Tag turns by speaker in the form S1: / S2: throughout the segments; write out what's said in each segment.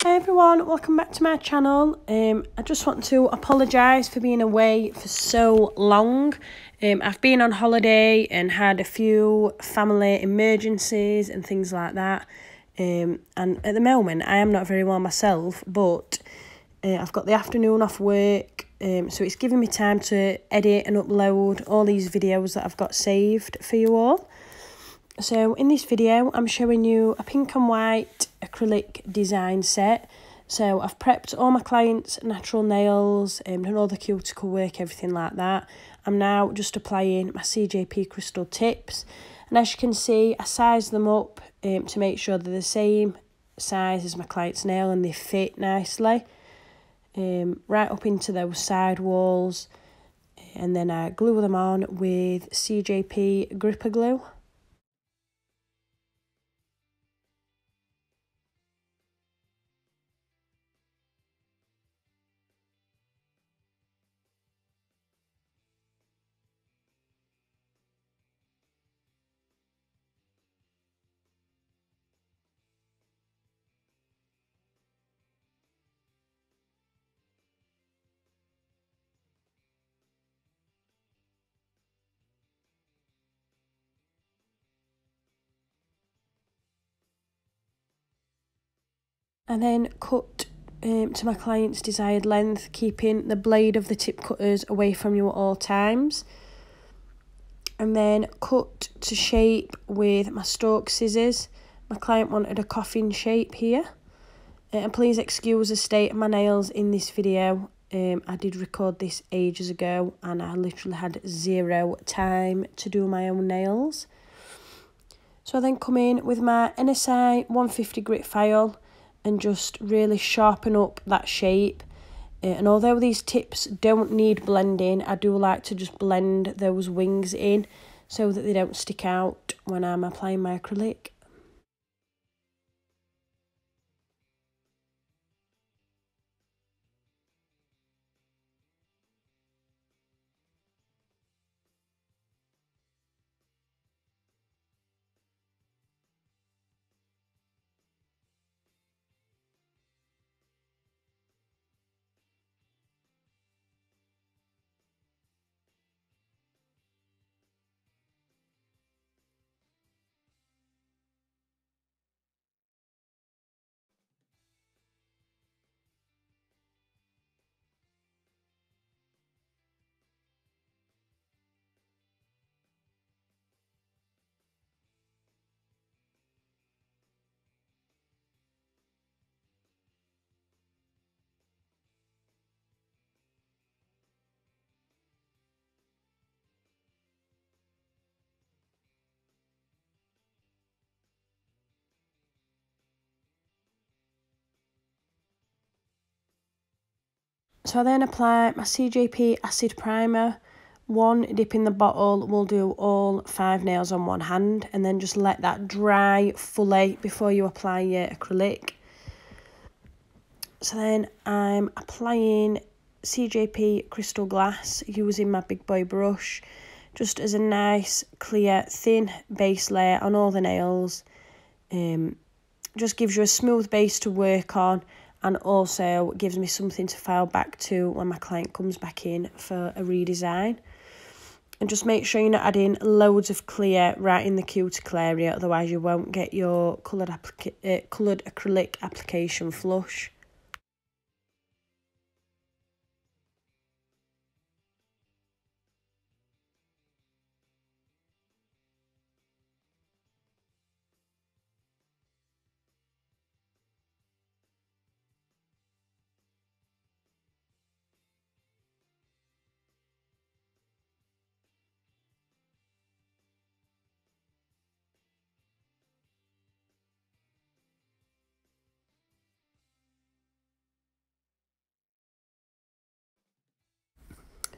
S1: Hi everyone, welcome back to my channel. I just want to apologise for being away for so long. I've been on holiday and had a few family emergencies and things like that. And at the moment I am not very well myself, but I've got the afternoon off work, so it's giving me time to edit and upload all these videos that I've got saved for you all. So in this video, I'm showing you a pink and white acrylic design set. So I've prepped all my clients' natural nails, done all the cuticle work, everything like that. I'm now just applying my CJP crystal tips. And as you can see, I sized them up to make sure they're the same size as my client's nail and they fit nicely. Right up into those side walls. And then I glue them on with CJP gripper glue. And then cut to my client's desired length, keeping the blade of the tip cutters away from you at all times. And then cut to shape with my stalk scissors. My client wanted a coffin shape here. And please excuse the state of my nails in this video. I did record this ages ago and I literally had zero time to do my own nails. So I then come in with my NSI 150 grit file and just really sharpen up that shape. And although these tips don't need blending, I do like to just blend those wings in so that they don't stick out when I'm applying my acrylic. So I then apply my CJP acid primer. One dip in the bottle will do all 5 nails on one hand, and then just let that dry fully before you apply your acrylic. So then I'm applying CJP crystal glass using my big boy brush, just as a nice clear thin base layer on all the nails. Just gives you a smooth base to work on, and also gives me something to file back to when my client comes back in for a redesign. And just make sure you're not adding loads of clear right in the cuticle area, otherwise you won't get your coloured acrylic application flush.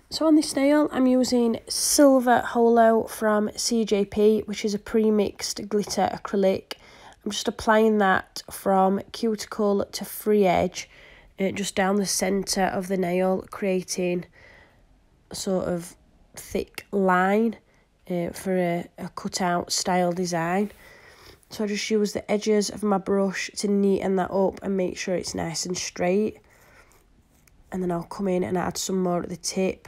S1: So on this nail, I'm using silver holo from CJP, which is a pre-mixed glitter acrylic. I'm just applying that from cuticle to free edge, just down the centre of the nail, creating a sort of thick line for a cutout style design. So I just use the edges of my brush to neaten that up and make sure it's nice and straight. And then I'll come in and add some more at the tip.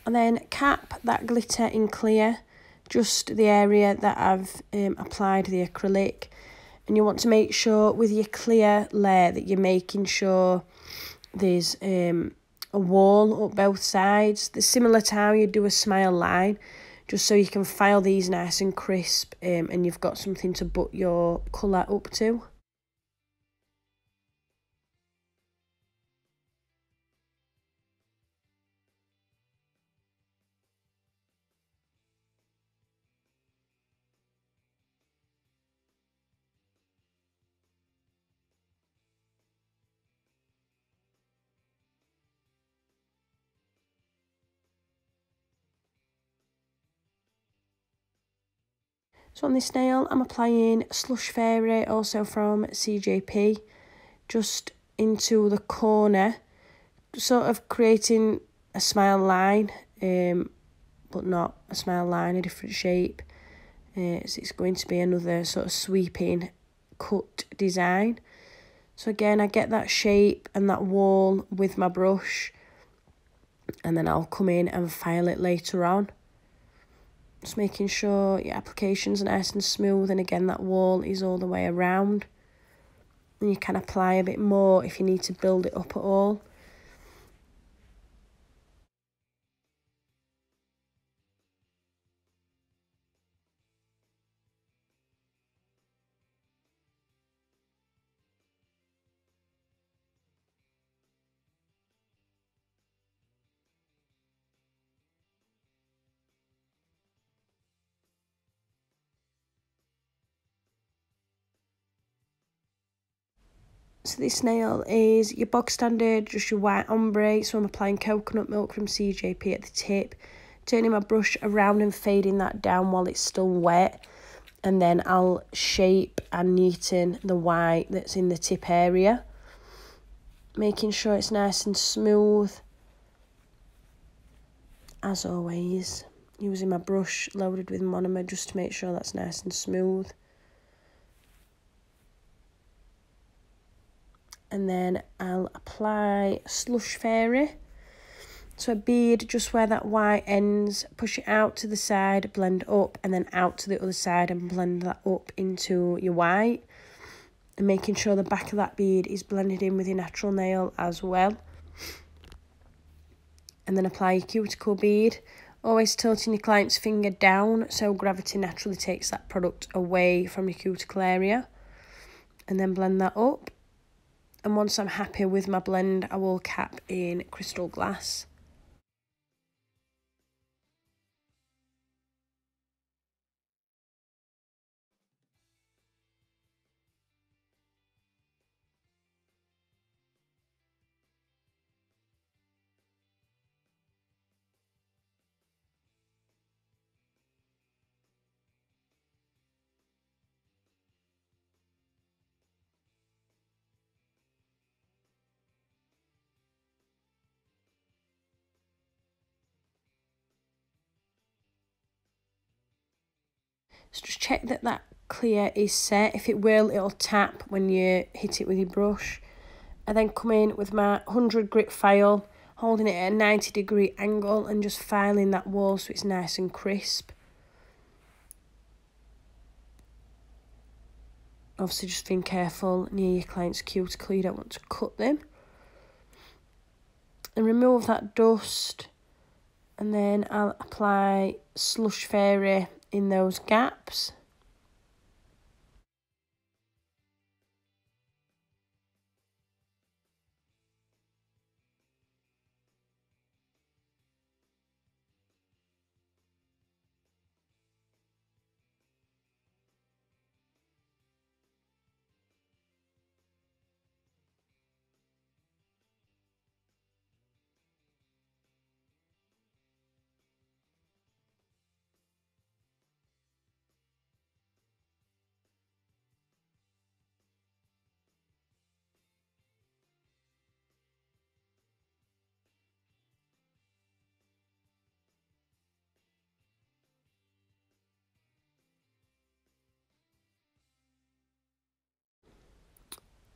S1: And then cap that glitter in clear, just the area that I've applied the acrylic. And you want to make sure with your clear layer that you're making sure there's a wall up both sides. They're similar to how you do a smile line, just so you can file these nice and crisp and you've got something to butt your colour up to. So on this nail, I'm applying Slush Fairy, also from CJP, just into the corner, sort of creating a smile line, but not a smile line, a different shape. So it's going to be another sort of sweeping cut design. So again, I get that shape and that wall with my brush, and then I'll come in and file it later on. Just making sure your application's nice and smooth, and again that wall is all the way around. And you can apply a bit more if you need to build it up at all. So this nail is your bog standard, just your white ombre. So I'm applying coconut milk from CJP at the tip, turning my brush around and fading that down while it's still wet. And then I'll shape and neaten the white that's in the tip area, making sure it's nice and smooth. As always, using my brush loaded with monomer just to make sure that's nice and smooth. And then I'll apply Slush Fairy. So a bead just where that white ends, push it out to the side, blend up, and then out to the other side and blend that up into your white. And making sure the back of that bead is blended in with your natural nail as well. And then apply your cuticle bead, always tilting your client's finger down so gravity naturally takes that product away from your cuticle area. And then blend that up. And once I'm happy with my blend, I will cap in crystal glass. So just check that that clear is set. If it will, it'll tap when you hit it with your brush. I then come in with my 100 grit file, holding it at a 90-degree angle and just filing that wall so it's nice and crisp. Obviously just being careful near your client's cuticle, you don't want to cut them. And remove that dust, and then I'll apply Slush Fairy in those gaps.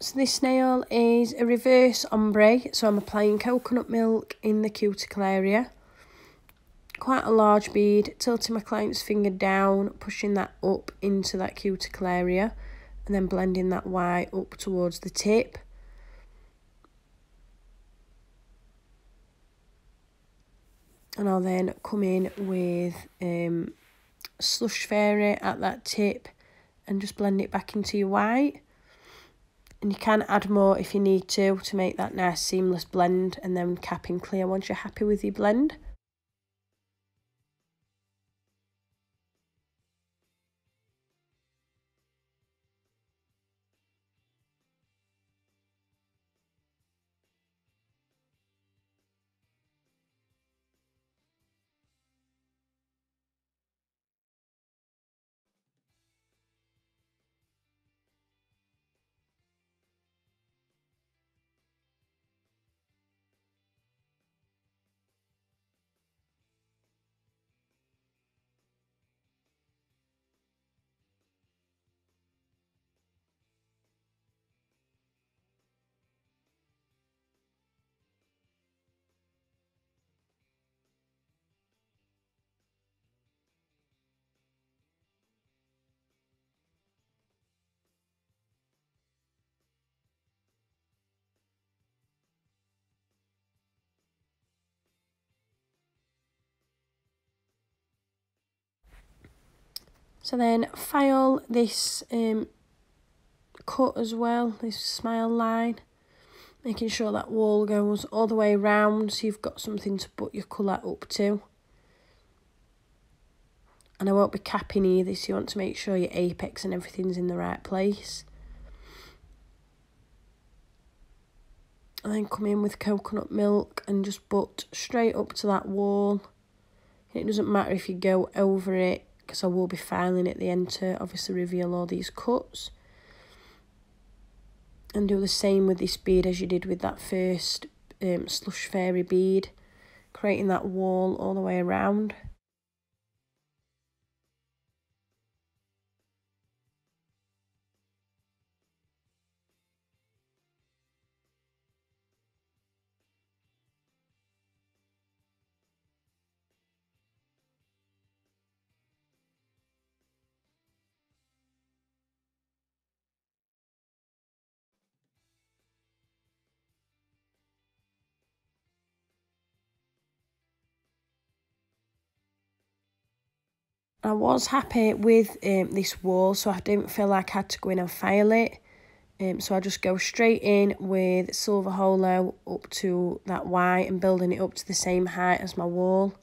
S1: So this nail is a reverse ombre, so I'm applying coconut milk in the cuticle area. Quite a large bead, tilting my client's finger down, pushing that up into that cuticle area, and then blending that white up towards the tip. And I'll then come in with Slush Fairy at that tip and just blend it back into your white. And you can add more if you need to make that nice seamless blend, and then cap in clear once you're happy with your blend. So then file this cut as well, this smile line, making sure that wall goes all the way around so you've got something to put your colour up to. And I won't be capping either, so you want to make sure your apex and everything's in the right place. And then come in with coconut milk and just butt straight up to that wall. And it doesn't matter if you go over it, because I will be filing at the end to obviously reveal all these cuts. And do the same with this bead as you did with that first Slush Fairy bead, creating that wall all the way around. I was happy with this wall, so I didn't feel like I had to go in and file it. So I just go straight in with silver holo up to that white and building it up to the same height as my wall.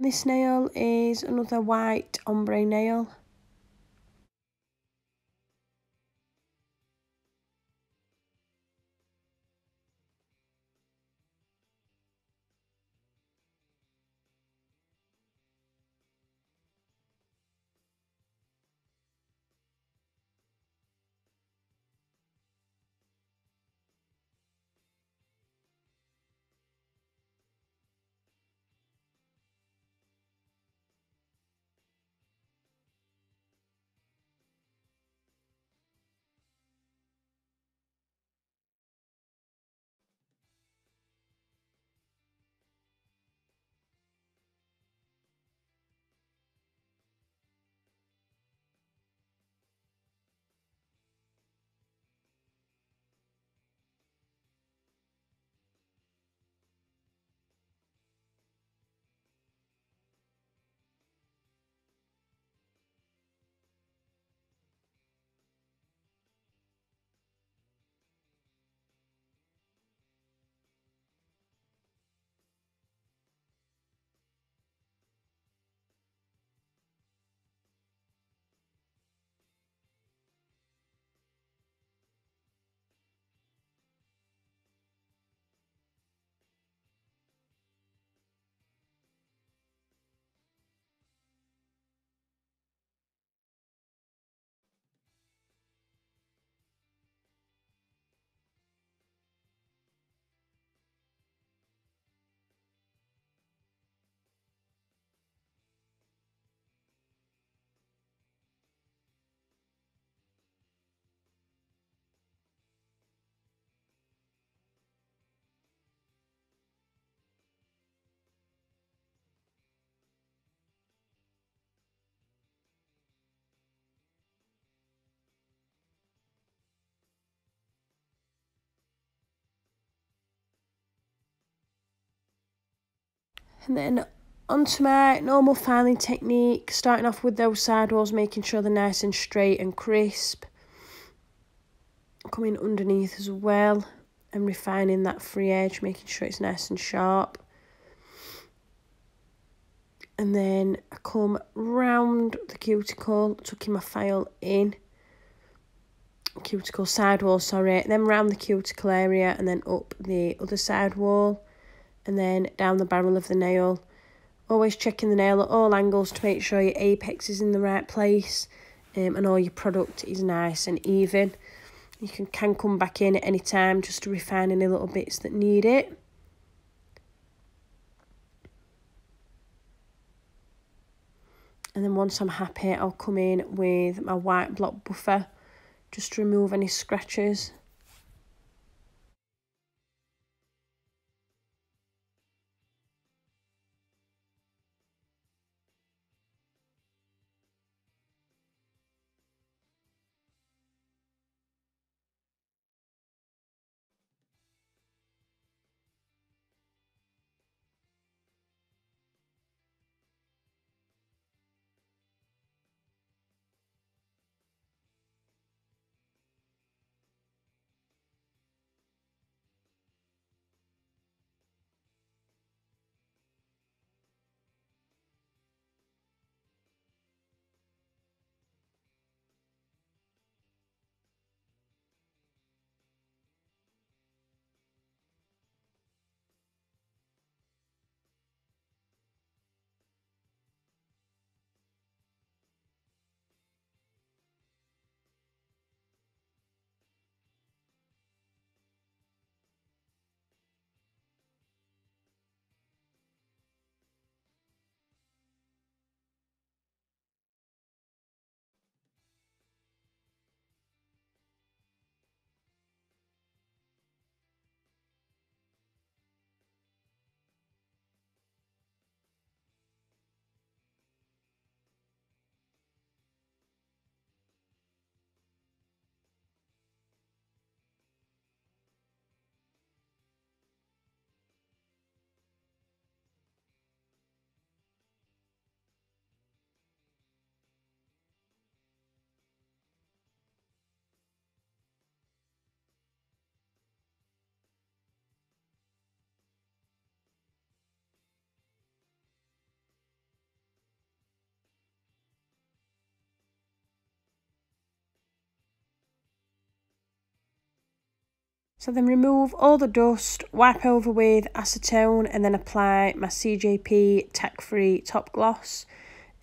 S1: This nail is another white ombre nail. And then onto my normal filing technique, starting off with those sidewalls, making sure they're nice and straight and crisp. Coming underneath as well and refining that free edge, making sure it's nice and sharp. And then I come round the cuticle, tucking my file in. Cuticle sidewall, sorry. Then round the cuticle area and then up the other side wall. And then down the barrel of the nail. Always checking the nail at all angles to make sure your apex is in the right place. And all your product is nice and even. You can come back in at any time just to refine any little bits that need it. And then once I'm happy, I'll come in with my white block buffer just to remove any scratches. So then remove all the dust, wipe over with acetone and then apply my CJP Tack Free Top Gloss,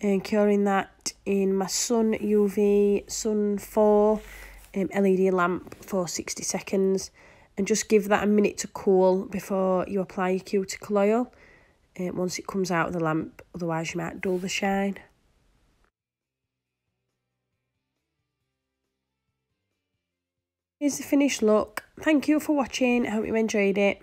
S1: and curing that in my Sun UV Sun 4 LED lamp for 60 seconds, and just give that a minute to cool before you apply your cuticle oil once it comes out of the lamp, otherwise you might dull the shine. Here's the finished look. Thank you for watching. I hope you enjoyed it.